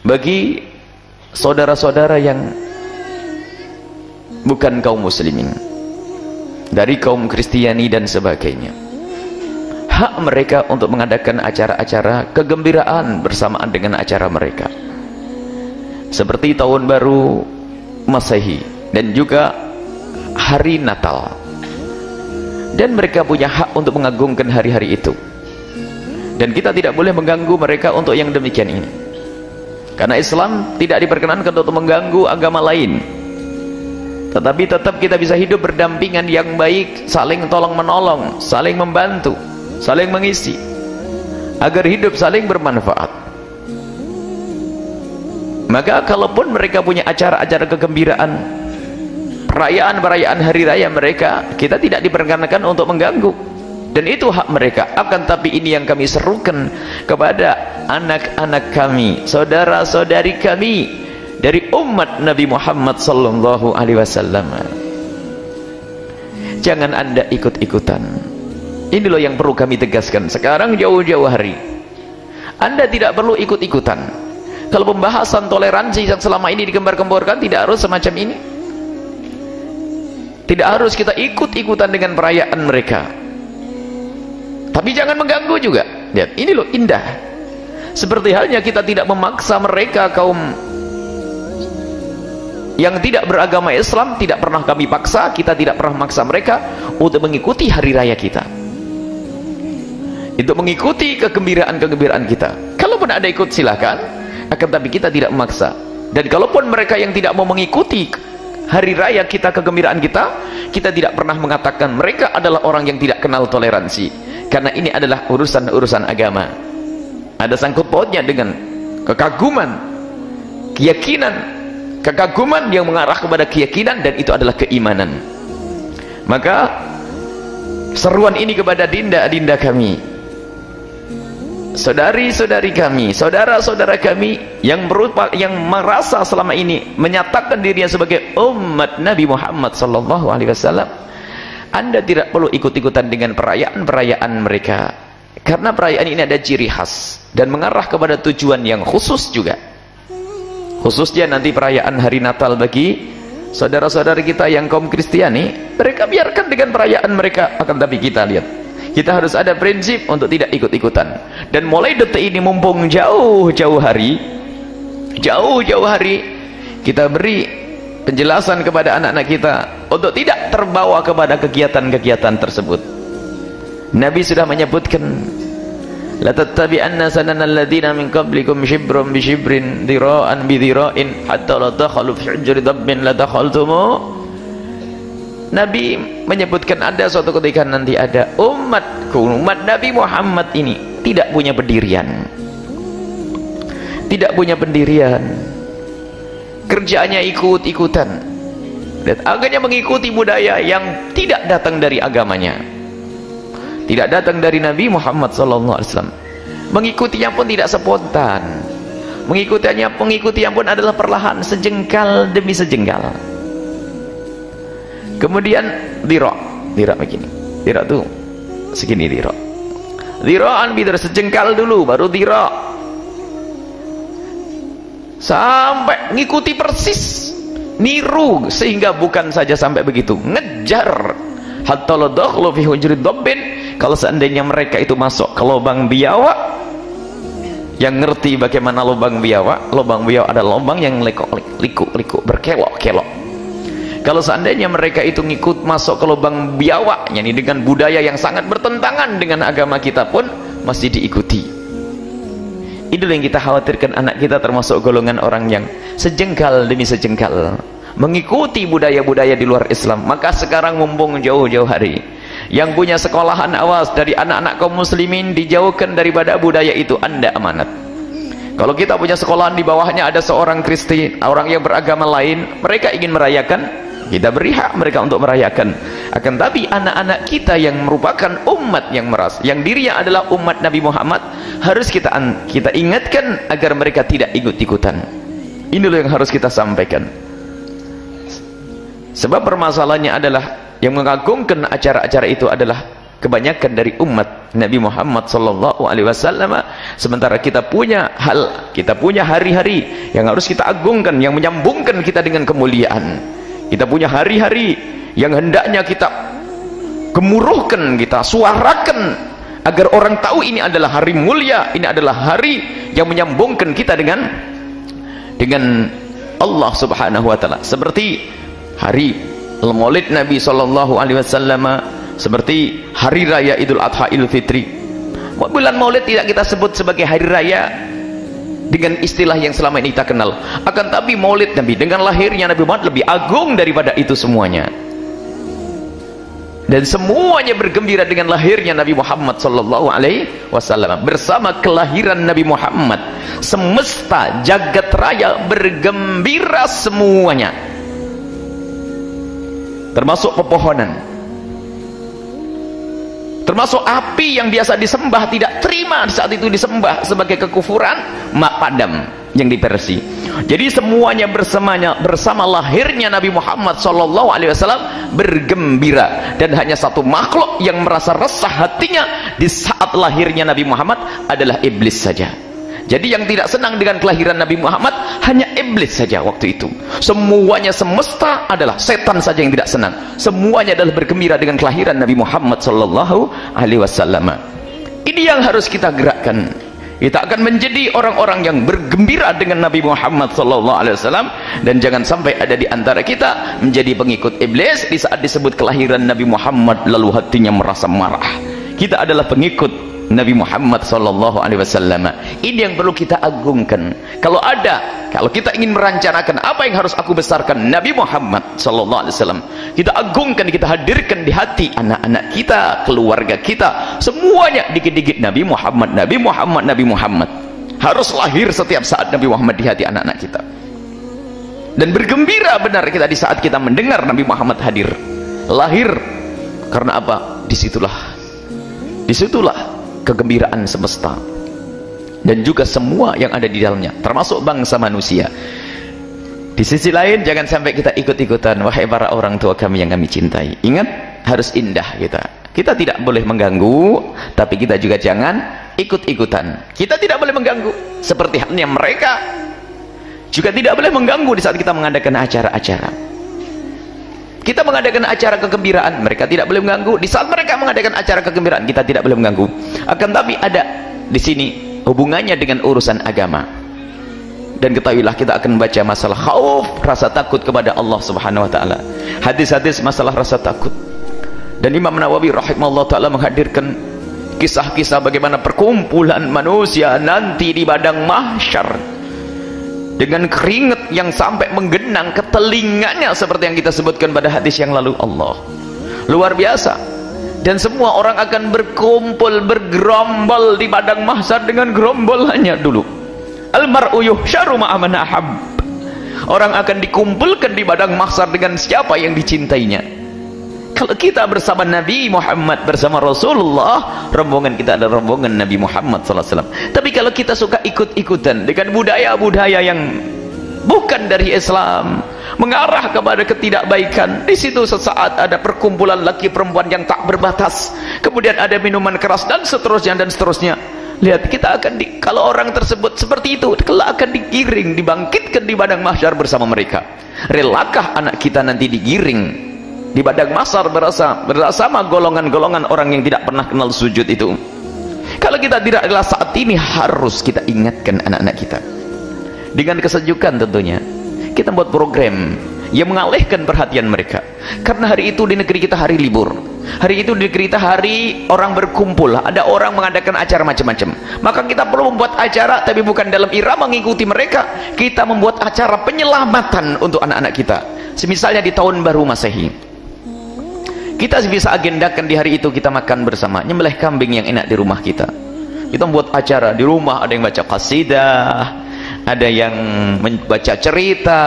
bagi saudara-saudara yang bukan kaum muslimin, dari kaum Kristiani dan sebagainya. Hak mereka untuk mengadakan acara-acara kegembiraan bersamaan dengan acara mereka, seperti tahun baru Masehi dan juga hari Natal. Dan mereka punya hak untuk mengagungkan hari-hari itu, dan kita tidak boleh mengganggu mereka untuk yang demikian ini, karena Islam tidak diperkenankan untuk mengganggu agama lain. Tetapi tetap kita bisa hidup berdampingan yang baik, saling tolong menolong, saling membantu, saling mengisi, agar hidup saling bermanfaat. Maka kalaupun mereka punya acara-acara kegembiraan, perayaan-perayaan hari raya mereka, kita tidak diperkenankan untuk mengganggu, dan itu hak mereka. Akan tapi ini yang kami serukan kepada anak-anak kami, saudara-saudari kami dari umat Nabi Muhammad sallallahu alaihi wasallam, jangan Anda ikut-ikutan. Ini loh yang perlu kami tegaskan sekarang, jauh-jauh hari. Anda tidak perlu ikut-ikutan. Kalau pembahasan toleransi yang selama ini digembar-gemborkan, tidak harus semacam ini. Tidak harus kita ikut-ikutan dengan perayaan mereka, tapi jangan mengganggu juga. Lihat, ini loh indah. Seperti halnya kita tidak memaksa mereka, kaum yang tidak beragama Islam, tidak pernah kami paksa, kita tidak pernah memaksa mereka untuk mengikuti hari raya kita, untuk mengikuti kegembiraan-kegembiraan kita. Kalaupun ada ikut silahkan, akan tapi kita tidak memaksa. Dan kalaupun mereka yang tidak mau mengikuti hari raya kita, kegembiraan kita, kita tidak pernah mengatakan mereka adalah orang yang tidak kenal toleransi, karena ini adalah urusan-urusan agama. Ada sangkut pautnya dengan kekaguman, keyakinan, kekaguman yang mengarah kepada keyakinan, dan itu adalah keimanan. Maka seruan ini kepada dinda-dinda kami, saudari-saudari kami, saudara-saudara kami yang merasa selama ini menyatakan dirinya sebagai umat Nabi Muhammad sallallahu alaihi wasallam, Anda tidak perlu ikut-ikutan dengan perayaan-perayaan mereka, karena perayaan ini ada ciri khas dan mengarah kepada tujuan yang khusus juga. Khususnya nanti perayaan hari Natal bagi saudara-saudara kita yang kaum Kristiani, mereka biarkan dengan perayaan mereka. Akan tapi kita lihat, kita harus ada prinsip untuk tidak ikut-ikutan. Dan mulai detik ini, mumpung jauh-jauh hari, kita beri penjelasan kepada anak-anak kita untuk tidak terbawa kepada kegiatan-kegiatan tersebut. Nabi sudah menyebutkan, la tattabi'anna sananal ladzina min qablikum shibran bi shibrin dhira'an bi dhira'in hatta la takhalu fi hujri dabbin la takhaltumu. Nabi menyebutkan ada suatu ketika nanti ada umatku, umat Nabi Muhammad ini tidak punya pendirian, tidak punya pendirian, kerjaannya ikut-ikutan, dan akhirnya mengikuti budaya yang tidak datang dari agamanya, tidak datang dari Nabi Muhammad SAW. Mengikutinya pun tidak spontan, mengikutinya pun adalah perlahan, sejengkal demi sejengkal. Kemudian dirak begini, dirak tuh segini, diraan bidar sejengkal dulu, baru dirak, sampai ngikuti persis, niru, sehingga bukan saja sampai begitu, ngejar. Hatta la dakhlu fi hujri dabbin, kalau seandainya mereka itu masuk ke lubang biawak, yang ngerti bagaimana lubang biawak adalah lubang yang liku berkelok-kelok. Kalau seandainya mereka itu ngikut masuk ke lubang biawak, yakni dengan budaya yang sangat bertentangan dengan agama kita pun masih diikuti. Itulah yang kita khawatirkan, anak kita termasuk golongan orang yang sejengkal demi sejengkal mengikuti budaya-budaya di luar Islam. Maka sekarang mumpung jauh-jauh hari, yang punya sekolahan, awas, dari anak-anak kaum muslimin dijauhkan daripada budaya itu. Anda amanat. Kalau kita punya sekolahan di bawahnya ada seorang Kristen, orang yang beragama lain, mereka ingin merayakan, kita beri hak mereka untuk merayakan. Akan tapi anak-anak kita yang merupakan umat yang merasa yang dirinya adalah umat Nabi Muhammad, harus kita ingatkan agar mereka tidak ikut-ikutan. Inilah yang harus kita sampaikan. Sebab permasalahannya adalah yang mengagungkan acara-acara itu adalah kebanyakan dari umat Nabi Muhammad sallallahu alaihi wasallam, sementara kita punya hari-hari yang harus kita agungkan, yang menyambungkan kita dengan kemuliaan. Kita punya hari-hari yang hendaknya kita gemuruhkan, kita suarakan agar orang tahu ini adalah hari mulia, ini adalah hari yang menyambungkan kita dengan Allah Subhanahu wa taala. Seperti hari Maulid Nabi sallallahu alaihi wasallam, seperti hari raya Idul Adha, Idul Fitri. Bulan Maulid tidak kita sebut sebagai hari raya dengan istilah yang selama ini kita kenal, akan tapi Maulid Nabi dengan lahirnya Nabi Muhammad lebih agung daripada itu semuanya. Dan semuanya bergembira dengan lahirnya Nabi Muhammad sallallahu alaihi wasallam. Bersama kelahiran Nabi Muhammad, semesta jagat raya bergembira semuanya, termasuk pepohonan, termasuk api yang biasa disembah tidak terima saat itu disembah sebagai kekufuran, mak padam yang di Persia. Jadi semuanya bersama lahirnya Nabi Muhammad sallallahu alaihi wasallam bergembira, dan hanya satu makhluk yang merasa resah hatinya di saat lahirnya Nabi Muhammad adalah iblis saja. Jadi yang tidak senang dengan kelahiran Nabi Muhammad hanya iblis saja waktu itu. Semuanya semesta adalah setan saja yang tidak senang. Semuanya adalah bergembira dengan kelahiran Nabi Muhammad sallallahu alaihi wasallam. Ini yang harus kita gerakkan. Kita akan menjadi orang-orang yang bergembira dengan Nabi Muhammad sallallahu alaihi wasallam, dan jangan sampai ada di antara kita menjadi pengikut iblis di saat disebut kelahiran Nabi Muhammad lalu hatinya merasa marah. Kita adalah pengikut Nabi Muhammad sallallahu alaihi wasallam. Ini yang perlu kita agungkan. Kalau kita ingin merancangkan apa yang harus aku besarkan Nabi Muhammad sallallahu alaihi wasallam, kita agungkan, kita hadirkan di hati anak-anak kita, keluarga kita, semuanya dikit-dikit Nabi Muhammad, Nabi Muhammad, Nabi Muhammad. Harus lahir setiap saat Nabi Muhammad di hati anak-anak kita. Dan bergembira benar kita di saat kita mendengar Nabi Muhammad hadir. Lahir karena apa? Disitulah kegembiraan semesta dan juga semua yang ada di dalamnya, termasuk bangsa manusia. Di sisi lain, jangan sampai kita ikut-ikutan. Wahai para orang tua kami yang kami cintai, ingat, harus indah kita tidak boleh mengganggu, tapi kita juga jangan ikut-ikutan. Kita tidak boleh mengganggu, seperti halnya mereka juga tidak boleh mengganggu di saat kita mengadakan acara-acara. Kita mengadakan acara kegembiraan, mereka tidak boleh mengganggu. Di saat mereka mengadakan acara kegembiraan, kita tidak boleh mengganggu. Akan tapi ada di sini hubungannya dengan urusan agama. Dan ketahuilah, kita akan membaca masalah khauf, rasa takut kepada Allah Subhanahu wa taala. Hadis-hadis masalah rasa takut. Dan Imam Nawawi rahimahullah taala menghadirkan kisah-kisah bagaimana perkumpulan manusia nanti di padang mahsyar dengan keringat yang sampai menggenang ke telinganya, seperti yang kita sebutkan pada hadis yang lalu. Allah, luar biasa. Dan semua orang akan berkumpul, bergerombol di padang mahsyar dengan gerombolannya dulu. Almar'u yuhsyaru ma'a man ahab. Orang akan dikumpulkan di padang mahsyar dengan siapa yang dicintainya. Kalau kita bersama Nabi Muhammad, bersama Rasulullah, rombongan kita adalah rombongan Nabi Muhammad SAW. Tapi kalau kita suka ikut-ikutan dengan budaya-budaya yang bukan dari Islam, mengarah kepada ketidakbaikan, di situ sesaat ada perkumpulan laki perempuan yang tak berbatas, kemudian ada minuman keras dan seterusnya dan seterusnya. Lihat, kita akan kalau orang tersebut seperti itu, kelak akan digiring, dibangkitkan di padang mahsyar bersama mereka. Relakah anak kita nanti digiring di padang mahsyar bersama golongan-golongan orang yang tidak pernah kenal sujud itu? Kalau kita tidak adalah saat ini, harus kita ingatkan anak-anak kita dengan kesejukan. Tentunya kita buat program yang mengalihkan perhatian mereka, karena hari itu di negeri kita hari libur, hari itu di negeri kita hari orang berkumpul, ada orang mengadakan acara macam-macam. Maka kita perlu membuat acara, tapi bukan dalam irama mengikuti mereka. Kita membuat acara penyelamatan untuk anak-anak kita. Semisalnya di tahun baru Masehi, kita bisa agendakan di hari itu kita makan bersama, nyembelih kambing yang enak di rumah kita. Kita membuat acara di rumah, ada yang baca qasidah, ada yang membaca cerita,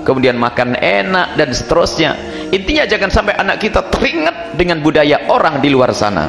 kemudian makan enak dan seterusnya. Intinya jangan sampai anak kita teringat dengan budaya orang di luar sana.